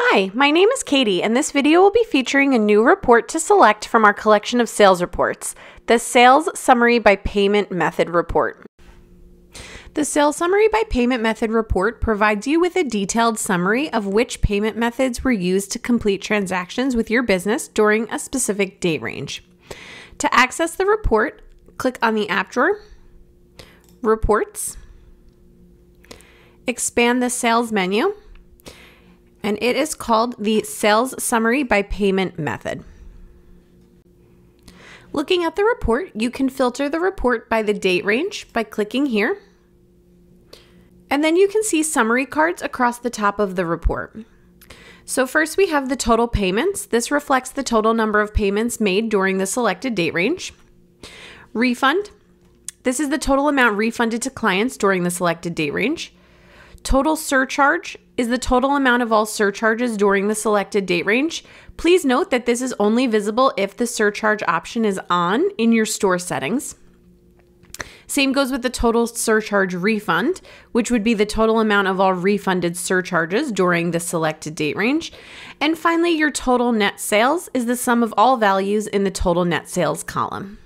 Hi, my name is Katie, and this video will be featuring a new report to select from our collection of sales reports, the Sales Summary by Payment Method Report. The Sales Summary by Payment Method Report provides you with a detailed summary of which payment methods were used to complete transactions with your business during a specific date range. To access the report, click on the app drawer, Reports, expand the Sales menu, and it is called the Sales Summary by Payment Method. Looking at the report, you can filter the report by the date range by clicking here. And then you can see summary cards across the top of the report. So first we have the total payments. This reflects the total number of payments made during the selected date range. Refund. This is the total amount refunded to clients during the selected date range. Total surcharge is the total amount of all surcharges during the selected date range. Please note that this is only visible if the surcharge option is on in your store settings. Same goes with the total surcharge refund, which would be the total amount of all refunded surcharges during the selected date range. And finally, your total net sales is the sum of all values in the total net sales column.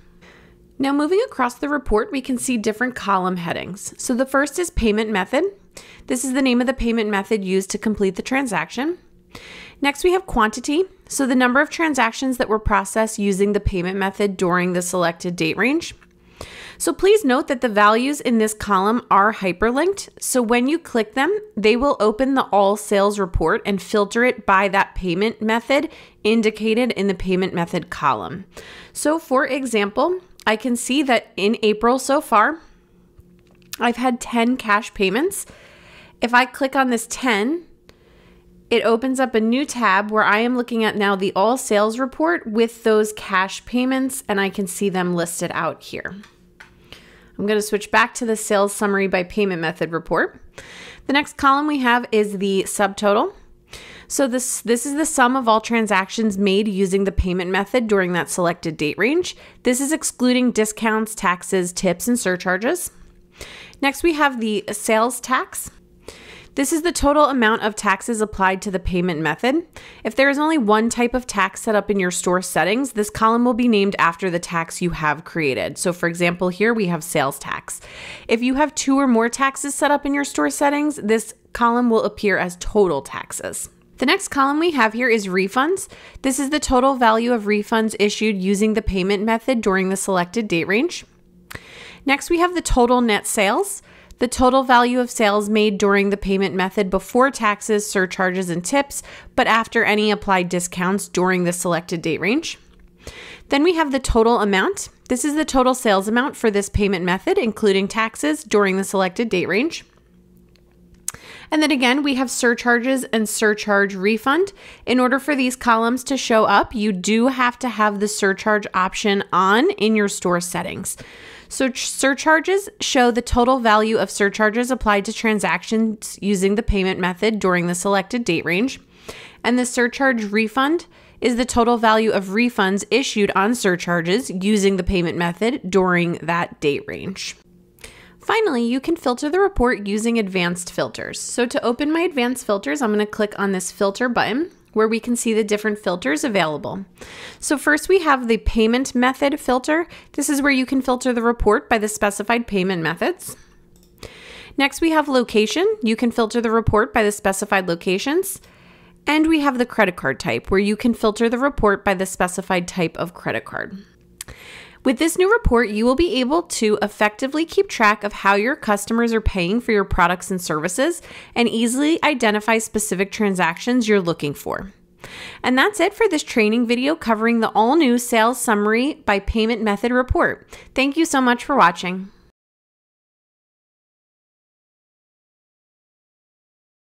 Now moving across the report, we can see different column headings. So the first is payment method. This is the name of the payment method used to complete the transaction. Next, we have quantity. So the number of transactions that were processed using the payment method during the selected date range. So please note that the values in this column are hyperlinked. So when you click them, they will open the all sales report and filter it by that payment method indicated in the payment method column. So for example, I can see that in April so far, I've had 10 cash payments. If I click on this 10, it opens up a new tab where I am looking at now the all sales report with those cash payments, and I can see them listed out here. I'm going to switch back to the Sales Summary by Payment Method report. The next column we have is the subtotal. So this is the sum of all transactions made using the payment method during that selected date range. This is excluding discounts, taxes, tips, and surcharges. Next, we have the sales tax. This is the total amount of taxes applied to the payment method. If there is only one type of tax set up in your store settings, this column will be named after the tax you have created. So for example, here we have sales tax. If you have 2 or more taxes set up in your store settings, this column will appear as total taxes. The next column we have here is refunds. This is the total value of refunds issued using the payment method during the selected date range. Next, we have the total net sales, the total value of sales made during the payment method before taxes, surcharges, and tips, but after any applied discounts during the selected date range. Then we have the total amount. This is the total sales amount for this payment method, including taxes during the selected date range. And then again, we have surcharges and surcharge refund. In order for these columns to show up, you do have to have the surcharge option on in your store settings. So surcharges show the total value of surcharges applied to transactions using the payment method during the selected date range. And the surcharge refund is the total value of refunds issued on surcharges using the payment method during that date range. Finally, you can filter the report using advanced filters. So to open my advanced filters, I'm going to click on this filter button where we can see the different filters available. So first we have the payment method filter. This is where you can filter the report by the specified payment methods. Next we have location. You can filter the report by the specified locations. And we have the credit card type where you can filter the report by the specified type of credit card. With this new report, you will be able to effectively keep track of how your customers are paying for your products and services and easily identify specific transactions you're looking for. And that's it for this training video covering the all-new Sales Summary by Payment Method report. Thank you so much for watching.